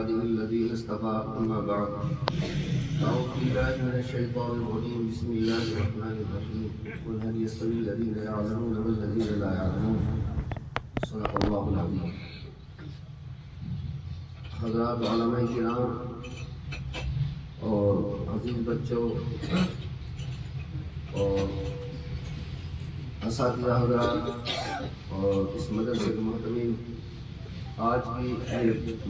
عباده الذين اصطفى أما بعد أعوذ بالله من الشيطان الرجيم بسم الله الرحمن الرحيم قل هل يستوي الذين يعلمون والذين لا يعلمون صدق الله العظيم. حضرات علماء کرام اور عزیز بچوں اور اساتذہ حضرات اور اس مدرسے کے محتمین، آج کی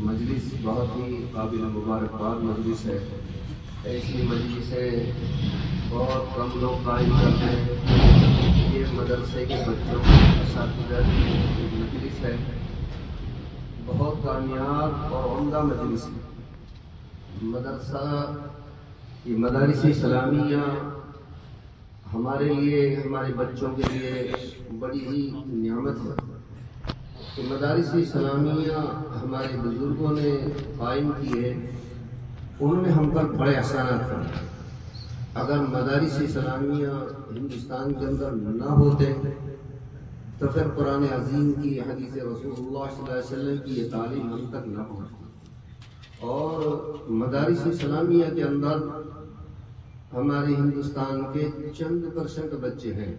مجلس بہت ہی قابل مبارکباد مجلس ہے. ایسی مجلسیں بہت کم لوگ قائم کرتے ہیں. یہ مدرسے کے بچوں اساتذہ کی مجلس ہے، بہت کامیاب اور عمدہ مجلس ہے. مدرسہ یہ مدارس اسلامیہ ہمارے لیے، ہمارے بچوں کے لیے بڑی ہی نعمت ہے. کہ مدارس اسلامیہ ہمارے بزرگوں نے قائم کی ہے، انہوں نے ہم پر بڑے احسانات فرمائے. اگر مدارس اسلامیہ ہندوستان کے اندر نہ ہوتے تو پھر قرآن عظیم کی، حدیث رسول اللہ صلی اللہ علیہ وسلم کی یہ تعلیم ہم تک نہ پہنچتی. اور مدارس اسلامیہ کے اندر ہمارے ہندوستان کے چند پرسنٹ بچے ہیں،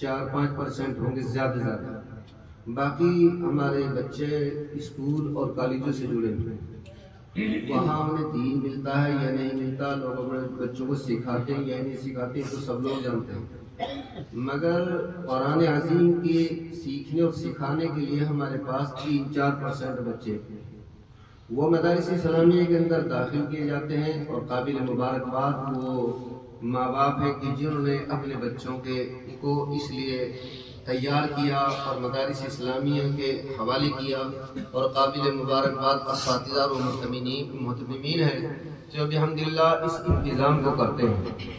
4-5% ہوں گے زیادہ سے زیادہ. باقی ہمارے بچے اسکول اور کالجوں سے جڑے ہوئے ہیں. وہاں انہیں دین ملتا ہے یا نہیں ملتا، لوگ اپنے بچوں کو سکھاتے ہیں یا نہیں سکھاتے ہیں تو سب لوگ جانتے ہیں. مگر قرآن عظیم کے سیکھنے اور سکھانے کے لیے ہمارے پاس 3-4% بچے وہ مدارس اسلامیہ کے اندر داخل کیے جاتے ہیں. اور قابل مبارکباد وہ ماں باپ ہیں کہ جنہوں نے اپنے بچوں کو اس لیے تیار کیا اور مدارس اسلامیہ کے حوالے کیا. اور قابل مبارکباد اساتذہ و محتمین ہیں جو الحمدللہ اس انتظام کو کرتے ہیں.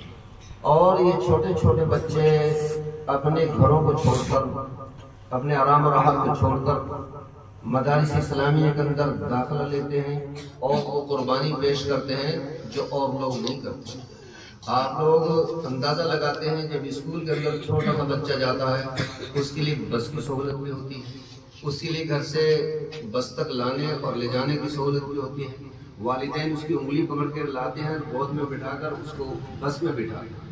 اور یہ چھوٹے چھوٹے بچے اپنے گھروں کو چھوڑ کر، اپنے آرام و راحت کو چھوڑ کر مدارس اسلامیہ کے اندر داخلہ لیتے ہیں اور وہ قربانی پیش کرتے ہیں جو اور لوگ نہیں کرتے. آپ لوگ اندازہ لگاتے ہیں جب اسکول کے اندر چھوٹا سا بچہ جاتا ہے اس کے لیے بس کی سہولت بھی ہوتی ہے، اس کے لیے گھر سے بس تک لانے اور لے جانے کی سہولت بھی ہوتی ہے. والدین اس کی انگلی پکڑ کے لاتے ہیں، گود میں بٹھا کر اس کو بس میں بٹھا کر،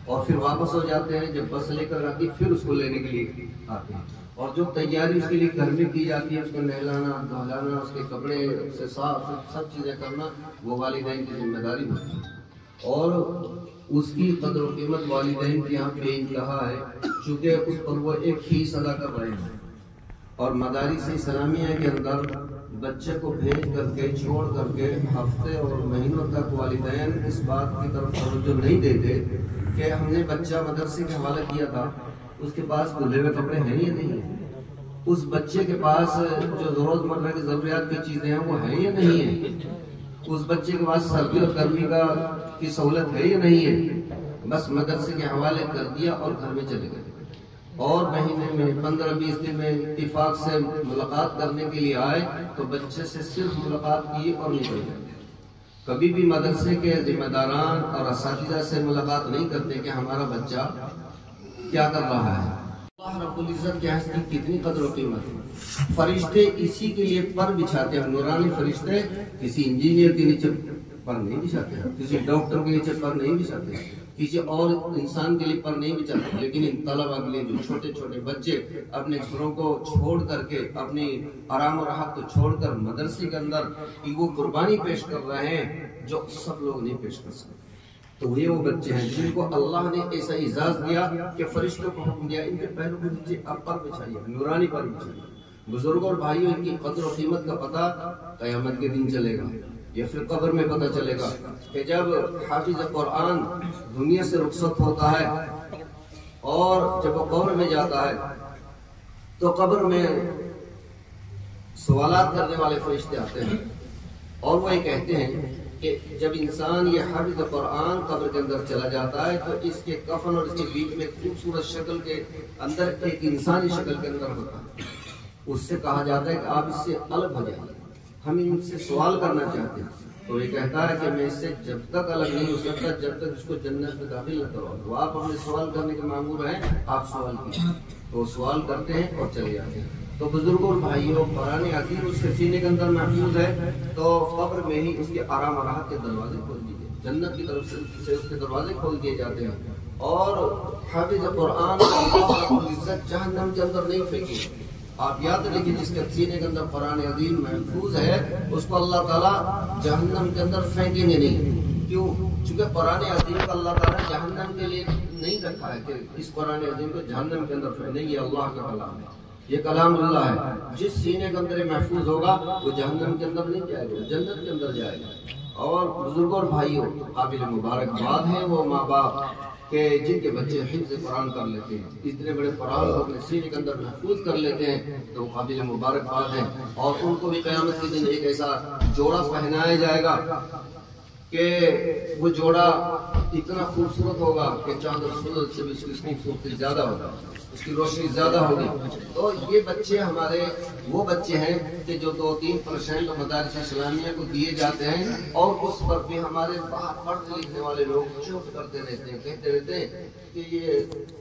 اور پھر واپس ہو جاتے ہیں. جب بس لے کر آتی پھر اس کو لینے کے لیے آتے ہیں. اور جو تیاری اس کے لیے گھر میں کی جاتی ہے، اس کو نہلانا دھلانا، اس کے کپڑے سے صاف سب چیزیں کرنا، وہ والدین کی ذمہ داری ہوتی ہے. اور اس کی قدر و قیمت والدین کے یہاں بے انتہا ہے، چونکہ اس پر وہ ایک فیس ادا کر رہے ہیں. اور مدارس اسلامیہ کے اندر بچے کو بھیج کر کے، چھوڑ کر کے ہفتے اور مہینوں تک والدین اس بات کی طرف توجہ نہیں دیتے کہ ہم نے بچہ مدرسے کے حوالے کیا تھا، اس کے پاس دھلے ہوئے کپڑے ہیں یا نہیں ہیں، اس بچے کے پاس جو روزمرہ کی ضروریات کی چیزیں ہیں وہ ہیں یا نہیں ہیں، اس بچے کے پاس سردی اور گرمی کی سہولت ہے یا نہیں ہے. بس مدرسے کے حوالے کر دیا اور گھر میں چلے گئے. اور مہینے میں 15-20 دن میں اتفاق سے ملاقات کرنے کے لیے آئے تو بچے سے صرف ملاقات کی اور نکل گئے. کبھی بھی مدرسے کے ذمہ داران اور اساتذہ سے ملاقات نہیں کرتے کہ ہمارا بچہ کیا کر رہا ہے. اللہ رب العزت کے ہاں کی کتنی قدر و قیمت ہے. فرشتے اسی کے لیے پر بچھاتے ہیں. نورانی فرشتے کسی انجینئر کے نیچے پر نہیں بچھاتے، کسی ڈاکٹر کے نیچے پر نہیں بچھاتے، کسی اور انسان کے لیے پر نہیں بچھاتے. لیکن ان طلباء کے لیے جو چھوٹے چھوٹے بچے اپنے گھروں کو چھوڑ کر کے، اپنی آرام و راحت کو چھوڑ کر مدرسے کے اندر وہ قربانی پیش کر رہے ہیں جو سب لوگ نہیں پیش کر سکتے. تو یہ وہ بچے ہیں جن کو اللہ نے ایسا اعزاز دیا کہ فرشتوں کو حکم دیا ان کے پیروں کے نیچے اب پر بچھائیے، نورانی پر بچھائیے. بزرگوں اور بھائیوں، ان کی قدر و قیمت کا پتہ قیامت کے دن چلے گا، یا پھر قبر میں پتہ چلے گا کہ جب حافظ قرآن دنیا سے رخصت ہوتا ہے اور جب وہ قبر میں جاتا ہے تو قبر میں سوالات کرنے والے فرشتے آتے ہیں اور وہ یہ کہتے ہیں کہ جب انسان یہ حافظ قرآن قبر کے اندر چلا جاتا ہے تو اس کے کفن اور اس کے بیچ میں خوبصورت شکل کے اندر ایک انسانی شکل کے اندر ہوتا ہے. اس سے کہا جاتا ہے کہ آپ اس سے الگ ہو جائیں، ہم ان سے سوال کرنا چاہتے ہیں. تو یہ کہتا ہے کہ میں اس سے جب تک الگ نہیں ہو سکتا جب تک اس کو جنت میں داخل نہ کرو. تو آپ اپنے سوال کرنے کے مامور ہیں، آپ سوال کیجیے. تو سوال کرتے ہیں اور چلے جاتے ہیں. تو بزرگوں اور بھائیوں قرآن عظیم اس کے سینے کے اندر محفوظ ہے، تو قبر میں ہی اس کے آرام و راحت کے دروازے کھول دیے، جنت کی طرف سے اس کے دروازے کھول دیے جاتے ہیں۔ اور حافظ قرآن اللہ رب العزت جہنم کے اندر نہیں پھینکے۔ آپ یاد رکھیں جس کے سینے کے اندر قرآن عظیم محفوظ ہے اس کو اللہ تعالیٰ جہنم کے اندر پھینکیں گے نہیں۔ کیوں؟ چونکہ قرآن عظیم کو اللہ تعالیٰ جہنم کے لیے نہیں رکھا ہے کہ اس قرآن عظیم کو جہنم کے اندر پھینکیں، یہ اللہ کا کلام ہے، یہ کلام اللہ ہے۔ جس سینے کے اندر محفوظ ہوگا وہ جہنم کے اندر نہیں جائے گا، جنت کے اندر جائے گا۔ اور بزرگوں اور بھائیوں، قابل مبارکباد ہیں وہ ماں باپ کہ جن کے بچے حفظ قرآن کر لیتے ہیں، اتنے بڑے قرآن کو اپنے سینے کے اندر محفوظ کر لیتے ہیں، تو وہ قابل مبارکباد ہیں۔ اور ان کو بھی قیامت کے دن ایک ایسا جوڑا پہنایا جائے گا کہ وہ جوڑا اتنا خوبصورت ہوگا کہ چاند اور سورج سے بھی اس کی خوبصورتی زیادہ ہوگا، اس کی روشنی زیادہ ہوگی۔ تو یہ بچے ہمارے وہ بچے ہیں کہ جو 2-3% مدارس اسلامیہ کو دیے جاتے ہیں، اور اس پر بھی ہمارے باہر پڑھنے لکھنے والے لوگ چپ کرتے رہتے ہیں، کہتے رہتے ہیں کہ یہ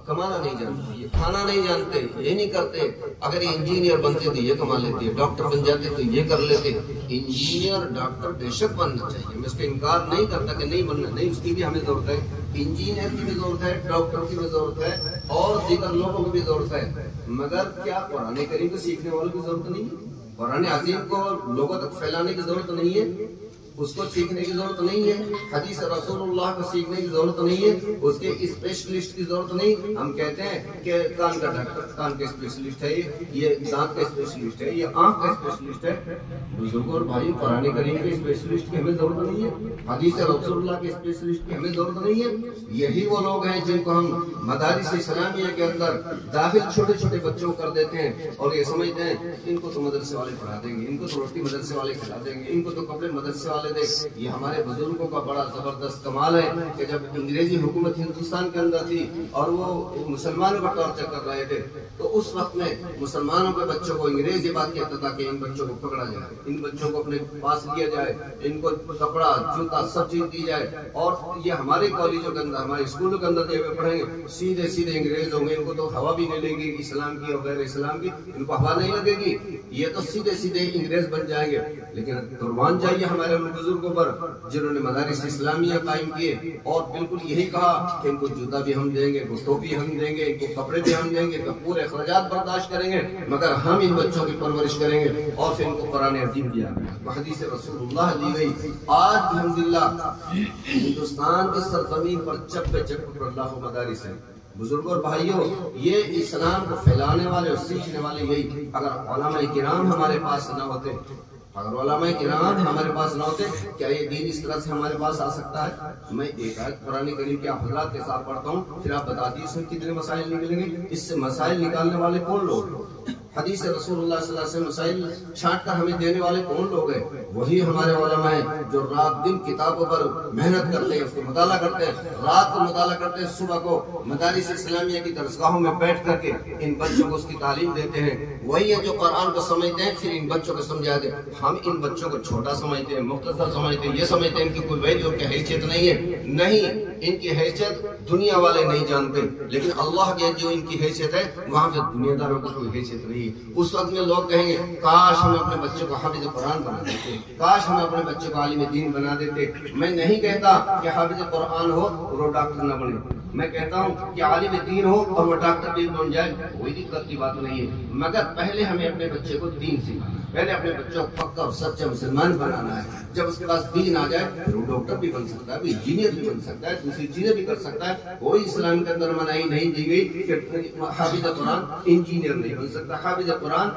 کمانا نہیں جانتے، یہ کھانا نہیں جانتے، یہ نہیں کرتے۔ اگر یہ انجینئر بنتے تو یہ کما لیتے، ڈاکٹر بن جاتے تو یہ کر لیتے۔ انجینئر ڈاکٹر بے شک بننا چاہیے، میں اس کا انکار نہیں کرتا کہ نہیں بننا، نہیں، اس کی بھی ہمیں ضرورت ہے، انجینئر کی بھی ضرورت ہے، ڈاکٹر کی بھی ضرورت ہے، اور دیگر لوگوں کی بھی ضرورت ہے۔ مگر کیا قرآن کریم کو سیکھنے والوں کی ضرورت نہیں ہے؟ قرآن عظیم کو لوگوں تک پھیلانے کی ضرورت نہیں ہے؟ اس کو سیکھنے کی ضرورت نہیں ہے؟ حدیث رسول اللہ کو سیکھنے کی ضرورت نہیں ہے؟ اس کے اسپیشلسٹ کی ضرورت نہیں؟ ہم کہتے ہیں کہ کان کا ڈاکٹر، کان کا اسپیشلسٹ ہے، یہ دانت کا اسپیشلسٹ ہے، یہ آنکھ کا اسپیشلسٹ ہے۔ بزرگوں اور بھائی، قرآن کریم کے اسپیشلسٹ کی ہمیں ضرورت نہیں ہے، حدیث رسول اللہ کے اسپیشلسٹ کی ہمیں ضرورت نہیں ہے۔ یہی وہ لوگ ہیں جن کو ہم مدارس اسلامیہ کے اندر داخل چھوٹے چھوٹے بچوں کر دیتے ہیں، اور یہ سمجھتے ہیں ان کو تو مدرسے والے پڑھا دیں گے، ان کو تو روٹی مدرسے والے کھلا دیں گے، ان کو تو کپڑے مدرسے والے دیں گے۔ یہ ہمارے بزرگوں کا بڑا زبردست کمال ہے کہ جب انگریزی حکومت ہندوستان کے اندر تھی اور وہ مسلمانوں کا ٹارچر کر رہے تھے، تو اس وقت میں مسلمانوں کے بچوں کو انگریز یہ بات کہتا تھا کہ ان بچوں کو پکڑا جائے، ان بچوں کو اپنے پاس لیا جائے، ان کو کپڑا جوتا سب چیز دی جائے، اور یہ ہمارے کالجوں کے اندر، ہمارے اسکولوں کے اندر جب پڑھیں گے سیدھے سیدھے انگریز ہوں گے، ان کو تو ہوا بھی نہیں لیں گے اسلام کی اور غیر اسلام کی، ان کو ہوا نہیں لگے گی، یہ تو سیدھے سیدھے انگریز بن جائیں گے۔ لیکن قربان جائیے ہمارے ان بزرگوں پر جنہوں نے مدارس اسلامیہ قائم کیے، اور بالکل یہی کہا کہ ان کو جوتا بھی ہم دیں گے، ان کو ٹوپی ہم دیں گے، ان کو کپڑے بھی ہم دیں گے، پورے اخراجات برداشت کریں گے، مگر ہم ان بچوں کی پرورش کریں گے، اور پھر ان کو قرآن عظیم دیا گیا، حدیث رسول اللہ دی گئی۔ آج الحمدللہ ہندوستان کی سرزمین پر چپے چپے پر لاکھوں مدارس ہیں۔ بزرگوں اور بھائیوں، یہ اسلام کو پھیلانے والے اور سیکھنے والے یہی، اگر علماء کرام ہمارے پاس نہ ہوتے، اگر علماء کرام ہمارے پاس نہ ہوتے، کیا یہ دین اس طرح سے ہمارے پاس آ سکتا ہے؟ میں ایک آیت قرآن کریم کے حضرات کے ساتھ پڑھتا ہوں، پھر آپ بتا دیجیے اس میں کتنے مسائل نکلیں گے، اس سے مسائل نکالنے والے کون لوگ؟ حدیث رسول اللہ صلی اللہ علیہ وسلم مسائل چھانٹ کر ہمیں دینے والے کون لوگ ہیں؟ وہی ہمارے علماء ہیں جو رات دن کتابوں پر محنت کرتے ہیں، اس کو مطالعہ کرتے ہیں، رات کو مطالعہ کرتے ہیں، صبح کو مدارس اسلامیہ کی درسگاہوں میں بیٹھ کر کے ان بچوں کو اس کی تعلیم دیتے ہیں۔ وہی ہے جو قرآن کو سمجھتے ہیں، پھر ان بچوں کو سمجھاتے ہیں۔ ہم ان بچوں کو چھوٹا سمجھتے ہیں، مختصر سمجھتے ہیں، یہ سمجھتے ہیں ان کی کوئی ویلیو کی حیثیت نہیں ہے۔ نہیں، ان کی حیثیت دنیا والے نہیں جانتے، لیکن اللہ کے جو ان کی حیثیت ہے وہاں پہ دنیا داروں کی کوئی حیثیت نہیں ہے۔ اس وقت میں لوگ کہیں گے کاش ہم اپنے بچوں کو حافظ قرآن بنا دیتے، کاش ہم اپنے بچوں کو عالم دین بنا دیتے۔ میں نہیں کہتا کہ حافظ قرآن ہو اور وہ ڈاکٹر نہ بنے، میں کہتا ہوں کہ عالم دین ہو اور وہ ڈاکٹر بھی بن جائے، کوئی دقت کی بات نہیں ہے، مگر پہلے ہمیں اپنے بچے کو دین سکھانا ہے، پہلے اپنے بچوں کو پکا اور سچا مسلمان بنانا ہے۔ جب اس کے پاس دین آ جائے پھر وہ ڈاکٹر بھی بن سکتا ہے، انجینئر بھی بن سکتا ہے، دوسری چیزیں بھی کر سکتا ہے۔ کوئی اسلام کے اندر منائی نہیں دی گئی کہ حافظ قرآن انجینئر نہیں بن سکتا، حافظ قرآن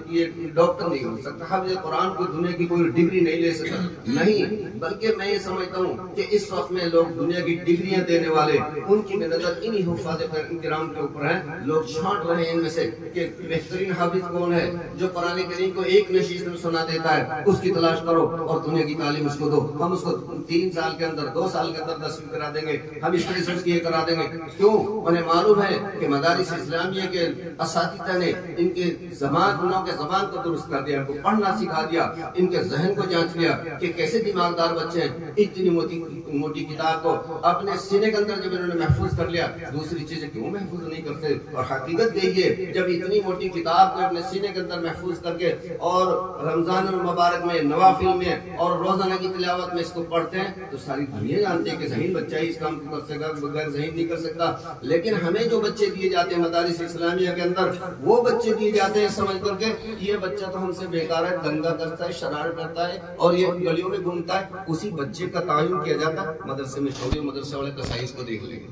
یہ ڈاکٹر نہیں بن سکتا، حافظ قرآن کو دنیا کی کوئی ڈگری نہیں لے سکتا، نہیں، بلکہ میں یہ سمجھتا ہوں کہ اس وقت میں لوگ دنیا کی ڈگریاں دینے والے ان کی نظر انہی حفاظ کرام کے اوپر ہے۔ لوگ چھانٹ رہے ہیں ان میں سے کہ بہترین حافظ کون ہے، جو قرآن کریم کو ایک ایک نشست میں سنا دیتا ہے اس کی تلاش کرو اور دنیا کی تعلیم اس کو دو. ہم اس کو 3 سال کے اندر 2 سال کے اندر 10ویں کرا دیں گے, ہم اس طرح سے اس کی یہ کرا دیں گے. کیوں؟ انہیں معلوم ہے کہ مدارس اسلامیہ کے اساتذہ نے ان کے انہوں کے زبان کو درست کر دیا, ان کو پڑھنا سکھا دیا, ان کے ذہن کو جانچ لیا کہ کیسے دماغدار بچے ہیں. اتنی موٹی کتاب کو اپنے سینے کے اندر جب انہوں نے محفوظ کر لیا, دوسری چیزیں کیوں محفوظ نہیں کرتے؟ اور حقیقت یہی ہے, جب اتنی موٹی کتاب کو اپنے سینے کے اندر محفوظ کر کے اور رمضان المبارک میں, نوافل میں اور روزانہ کی تلاوت میں اس کو پڑھتے ہیں تو ساری دنیا جانتے ہیں کہ ذہین بچہ ہی اس کام کو کر سکتا, بغیر ذہین نہیں کر سکتا. لیکن ہمیں جو بچے دیے جاتے ہیں مدارس اسلامیہ کے اندر, وہ بچے دیے جاتے ہیں سمجھ کر کے یہ بچہ تو ہم سے بیکار ہے, دنگا کرتا ہے, شرارت کرتا ہے اور یہ گلیوں میں گھومتا ہے. اسی بچے کا تعین کیا جاتا ہے مدرسے میں چھوڑیے, مدرسے والے کسائیس کو دیکھ لیں گے.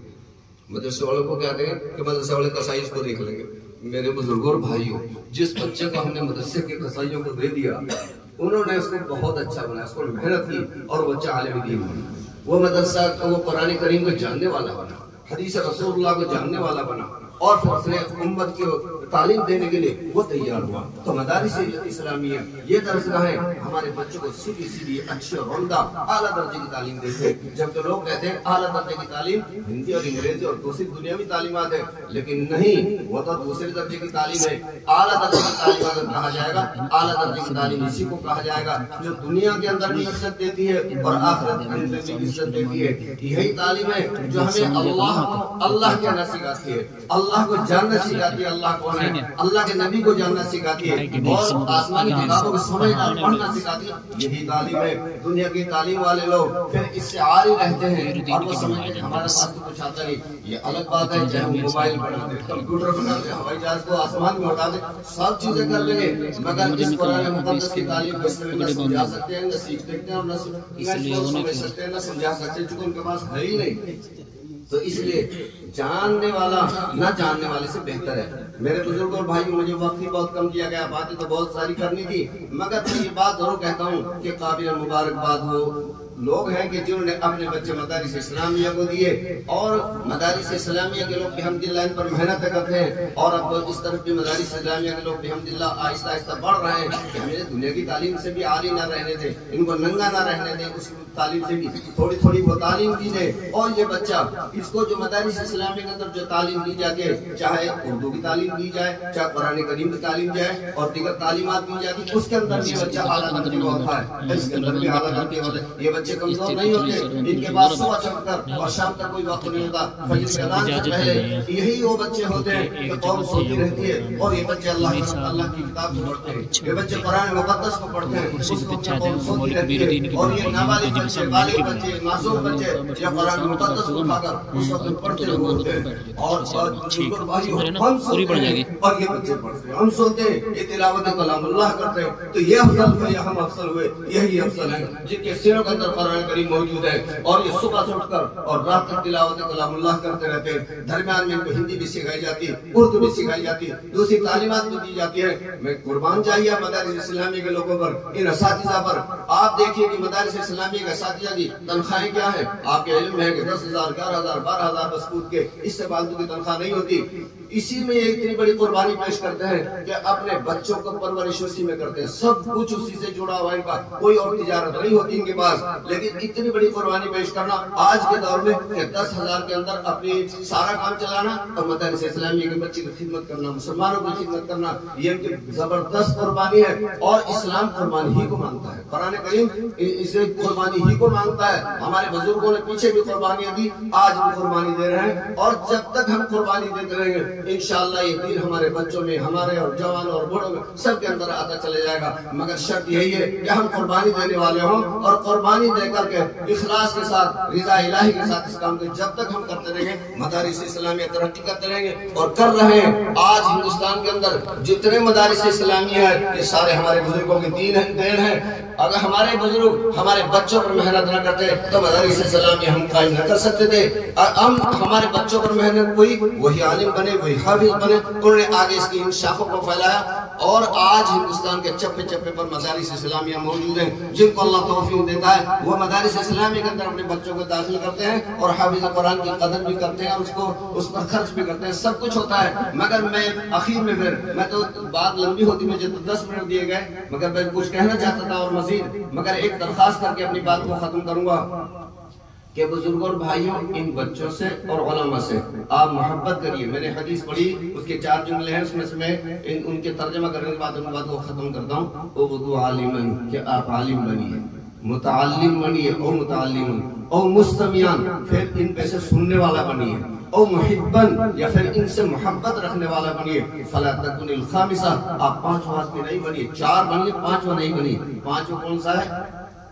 مدرسے والوں کو کیا کہیں کہ مدرسے والے کسائیس کو دیکھ لیں گے. میرے بزرگوں اور بھائیوں, جس بچے کو ہم نے مدرسے کے کسائیوں کو دے دیا, انہوں نے اس کو بہت اچھا بنایا, اس کو محنت کی اور بچہ عالم دین بنا. وہ مدرسہ وہ قرآن کریم کو جاننے والا بنا, حدیث رسول اللہ کو جاننے والا بنا, اور پھر اس نے امت کو تعلیم دینے کے لیے وہ تیار ہوا. تو مدارس اسلامیہ یہ درسگاہیں ہمارے بچوں کو سیدھی اچھی اور عمدہ اعلیٰ درجے کی تعلیم دیتے ہیں. جبکہ لوگ کہتے ہیں اعلیٰ درجے کی تعلیم ہندی اور انگریزی اور دوسری دنیاوی تعلیمات ہے, لیکن نہیں, وہ تو دوسرے درجے کی تعلیم ہے. اعلیٰ درجے کی تعلیم اگر کہا جائے گا, اعلیٰ درجے کی تعلیم اسی کو کہا جائے گا جو دنیا کے اندر بھی عزت دیتی ہے اور آخرت کے اندر بھی عزت دیتی ہے. یہی تعلیم ہے جو ہمیں اللہ کہنا سکھاتی ہے, اللہ کو جاننا سکھاتی ہے, اللہ کون ہے, اللہ کے نبی کو جاننا سکھاتی ہے, اور آسمانی کتابوں کو سمجھنا اور پڑھنا سکھاتی ہے. یہی تعلیم ہے. دنیا کی تعلیم والے لوگ پھر اس سے عاری رہتے ہیں اور وہ سمجھتے ہیں ہمارے پاس تو کچھ آتا نہیں. یہ الگ بات ہے, چاہے وہ موبائل بنا دے, کمپیوٹر بنا دے, ہوائی جہاز کو آسمان میں اٹھا دے, سب چیزیں کر لیں گے, مگر اس قرآن مقدس کی تعلیم کو نہ سمجھا سکتے ہیں, نہ سیکھ سکتے ہیں, اور نہ سمجھ سکتے ہیں, نہ سمجھا سکتے ہیں, چونکہ ان کے پاس ہے ہی نہیں. تو اس لیے جاننے والا نہ جاننے والے سے بہتر ہے. میرے بزرگ اور بھائی, مجھے وقت ہی بہت کم دیا گیا, باتیں تو بہت ساری کرنی تھی, مگر میں یہ بات ضرور کہتا ہوں کہ قابل مبارکباد وہ لوگ ہیں کہ جنہوں نے اپنے بچے مدارس اسلامیہ کو دیے, اور مدارس اسلامیہ کے لوگ بحمداللہ ان پر محنت کرتے ہیں, اور اب اس طرف بھی مدارس اسلامیہ کے لوگ بحمداللہ آہستہ آہستہ بڑھ رہے ہیں کہ ہمیں دنیا کی تعلیم سے بھی عاری نہ رہنے دیں, ان کو ننگا نہ رہنے دیں, اس تعلیم سے بھی تھوڑی تھوڑی وہ تعلیم دی دیں. اور یہ بچہ, اس کو جو مدارس اسلامیہ کے اندر جو تعلیم دی جاتی ہے, چاہے اردو کی تعلیم دی جائے, چاہے قرآن کریم کی تعلیم جائے, اور دیگر تعلیمات دی جاتی ہے, اس کے اندر بھی بچہ اعلیٰ درجے کا ہوتا ہے, اس کے اندر بھی اعلیٰ درجے کا ہوتا ہے. یہ بچے کمزور نہیں ہوتے, ان کے پاس صبح چڑھ کر اور شام تک کوئی وقت نہیں ہوتا. فجر کے اذان سے پہلے یہی وہ بچے ہوتے ہیں کہ قوم سوتی رہتی ہے, اور یہ بچے اللہ کی کتاب کو پڑھتے ہیں, یہ بچے قرآن مقدس کو پڑھتے ہیں, اس وقت قوم سوتی رہتی ہے, اور یہ نابالغ بچے, بالغ بچے, معصوم بچے یہ قرآن مقدس کو اٹھا کر اس وقت پڑھتے ہوتے ہیں. اور ہم سوتے ہیں اور یہ بچے پڑھتے ہیں, ہم سوتے ہیں, یہ تلاوت کلام اللہ کرتے ہیں. تو یہ افضل ہوئے یا ہم افضل ہوئے؟ یہی افضل ہے جن کے سینوں کے اندر قرآن کریم موجود ہے, اور یہ صبح سے اٹھ کر اور رات تک تلاوت کلام اللہ کرتے رہتے ہیں. درمیان میں ان کو ہندی بھی سکھائی جاتی ہے, اردو بھی سکھائی جاتی ہے, دوسری تعلیمات بھی دی جاتی ہے. میں قربان جائیے مدارس اسلامیہ کے لوگوں پر, ان اساتذہ پر. آپ دیکھیے کہ مدارس اسلامیہ کے اساتذہ کی تنخواہیں کیا ہیں. آپ کے علم ہے کہ 10,000 11,000 12,000 بس کود کے, اس سے فالتو کی تنخواہ نہیں ہوتی. اسی میں یہ اتنی بڑی قربانی پیش کرتے ہیں کہ اپنے بچوں کو پرورش اسی میں کرتے ہیں, سب کچھ اسی سے جڑا ہوا ان کا, کوئی اور تجارت نہیں ہوتی ان کے پاس. لیکن اتنی بڑی قربانی پیش کرنا آج کے دور میں کہ 10,000 کے اندر اپنی سارا کام چلانا اور مدارس اسلامیہ کے بچے کی خدمت کرنا, مسلمانوں کی خدمت کرنا, یہ ان کی زبردست قربانی ہے. اور اسلام قربانی ہی کو مانتا ہے, قرآن کریم اسے قربانی ہی کو مانگتا ہے. ہمارے بزرگوں نے پیچھے بھی قربانیاں دی, آج بھی قربانی دے رہے ہیں, اور جب تک ہم قربانی دیتے رہیں گے انشاءاللہ یہ دین ہمارے بچوں میں, ہمارے اور جوانوں اور بوڑھوں میں سب کے اندر آتا چلے جائے گا. مگر شرط یہی ہے کہ ہم قربانی دینے والے ہوں, اور قربانی دے کر کے اخلاص کے ساتھ, رضا الہی کے ساتھ اس کام کو جب تک ہم کرتے رہیں گے, مدارس اسلامیہ ترقی کرتے رہیں گے, اور کر رہے ہیں. آج ہندوستان کے اندر جتنے مدارس اسلامیہ ہیں یہ سارے ہمارے بزرگوں کی دین ہے. اگر ہمارے بزرگ ہمارے بچوں پر محنت نہ کرتے تو مدارس اسلامیہ ہم قائم نہ کر سکتے تھے. ہم ہمارے بچوں پر محنت ہوئی, وہی عالم بنے, وہی حافظ بنے, انہوں نے آگے اس کی ان شاخوں کو پھیلایا. اور آج ہندوستان کے چپے چپے پر مدارس اسلامیہ موجود ہیں، جن کو اللہ توفیق دیتا ہے وہ مدارس اسلامی کے اندر اپنے بچوں کو داخل کرتے ہیں اور حافظ قرآن کی قدر بھی کرتے ہیں، اس پر خرچ بھی کرتے ہیں، سب کچھ ہوتا ہے۔ مگر میں اخیر میں میں تو بات لمبی ہوتی، مجھے تو 10 منٹ دیے گئے، مگر میں کچھ کہنا چاہتا تھا اور مزید، مگر ایک درخواست کر کے اپنی بات کو ختم کروں گا کہ بزرگوں اور بھائیوں، ان بچوں سے اور علماء سے آپ محبت کریے۔ میں نے حدیث پڑھی، اس کے 4 جملے ہیں، اس میں سے میں ان کے ترجمہ کرنے کے بعد ان بات کو ختم کرتا ہوں۔ اغدو عالمن، کہ آپ عالم بنیے، متعلم بنیے، او متعلم، او مستمیان، پھر ان پہ سے سننے والا بنیے، او محبن، یا پھر ان سے محبت رکھنے والا بنیے، فلا تکن الخامسہ، آپ 5 آدمی نہیں بنیے، 4 بنیے، 5 نہیں بنیے۔ 5 کون سا ہے؟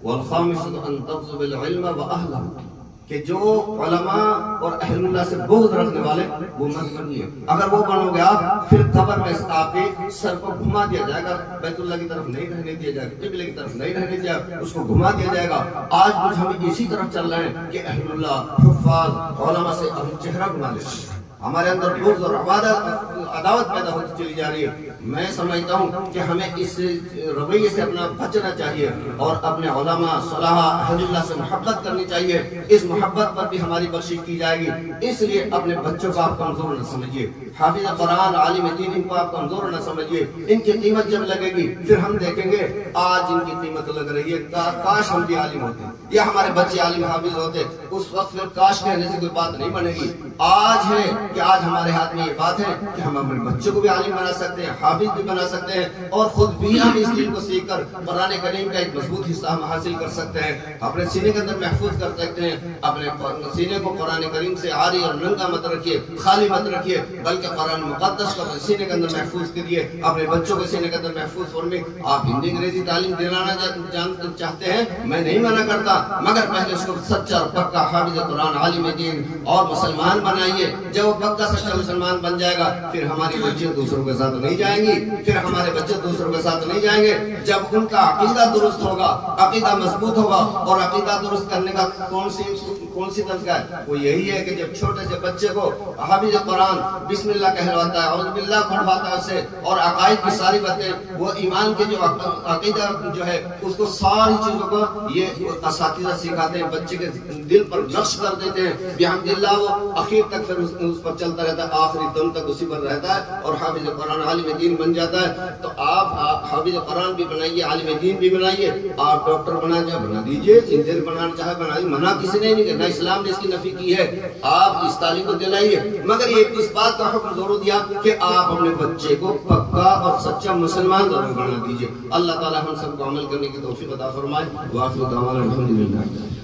والخامسة ان تغضب العلم واهله، کہ جو علماء اور اہل اللہ سے بغض رکھنے والے وہ مت بنیے۔ اگر وہ بنو گے آپ، پھر قبر میں آپ کے سر کو گھما دیا جائے گا، بیت اللہ کی طرف نہیں رہنے دیا جائے گا، قبلے کی طرف نہیں رہنے دیا جائے گا، اس کو گھما دیا جائے گا۔ آج کچھ ہم اسی طرف چل رہے ہیں کہ اہل اللہ، حفاظ، علماء سے ہم چہرہ بنا لیتے ہیں، ہمارے اندر بغض اور عداوت پیدا ہوتی چلی جا رہی ہے۔ میں سمجھتا ہوں کہ ہمیں اس رویے سے اپنا بچنا چاہیے اور اپنے علماء، صلاحہ، اہل اللہ سے محبت کرنی چاہیے۔ اس محبت پر بھی ہماری بخشش کی جائے گی۔ اس لیے اپنے بچوں کو آپ کمزور نہ سمجھیے، حافظ قرآن، عالم دین، ان کو آپ کمزور نہ سمجھیے۔ ان کی قیمت جب لگے گی پھر ہم دیکھیں گے آج ان کی قیمت لگ رہی ہے، کاش ہم بھی عالم ہوتے یا ہمارے بچے عالم حافظ ہوتے، اس وقت پھر کاش کہنے سے کوئی بات نہیں بنے گی۔ آج ہے کہ آج ہمارے ہاتھ میں یہ بات ہے کہ ہم اپنے بچوں کو بھی عالم بنا سکتے ہیں، حافظ بھی بنا سکتے ہیں، اور خود بھی ہم اس دین کو سیکھ کر قرآن کریم کا ایک مضبوط حصہ ہم حاصل کر سکتے ہیں، اپنے سینے کے اندر محفوظ کر سکتے ہیں۔ اپنے سینے کو قرآن کریم سے عاری اور ننگا مت رکھیے، خالی مت رکھیے، بلکہ قرآن مقدس کو اپنے سینے کے اندر محفوظ کریے، اپنے بچوں کو سینے کے اندر محفوظ فرمائیں۔ آپ ہندی انگریزی تعلیم دلانا چاہتے ہیں، میں نہیں منع کرتا، مگر پہلے اس کو سچا اور پکا حافظ قرآن، عالم دین اور مسلمان بنائیے۔ جب وہ پکا سچا مسلمان بن جائے گا پھر ہماری بچے دوسروں کے ساتھ نہیں جائیں گی، پھر ہمارے بچے دوسروں کے ساتھ نہیں جائیں گے۔ جب ان کا عقیدہ درست ہوگا، عقیدہ مضبوط ہوگا، اور عقیدہ درست کرنے کا کون سی طریقہ ہے؟ وہ یہی ہے کہ جب چھوٹے سے بچے کو حافظ قرآن بسم اللہ کہلواتا ہے، اعوذ باللہ پڑھواتا ہے اسے، اور عقائد کی ساری باتیں، وہ ایمان کے جو عقیدہ جو ہے اس کو ساری چیزوں کو یہ اساتذہ سکھاتے ہیں، بچے کے دل پر نقش کر دیتے ہیں، بحمد اللہ وہ آخر تک پھر اس پر چلتا رہتا ہے، آخری دم تک اسی پر رہتا ہے اور حافظ قرآن عالم دین بن جاتا ہے۔ تو آپ حافظ قرآن بھی بنائیے، عالم دین بھی بنائیے۔ آپ ڈاکٹر بنا چاہے بنا دیجئے، انجینئر بنانا چاہے بنائیے، منع کسی نے نہیں کرنا، اسلام نے اس کی نفی کی ہے۔ آپ اس تعلیم کو دلائیے، مگر یہ اس بات کا حکم ضرور دیا کہ آپ اپنے بچے کو پکا اور سچا مسلمان ضرور بنا دیجئے۔ اللہ تعالی ہم سب کو عمل کرنے کی توفیق عطا فرمائے۔ وآخر دعوانا الحمدللہ۔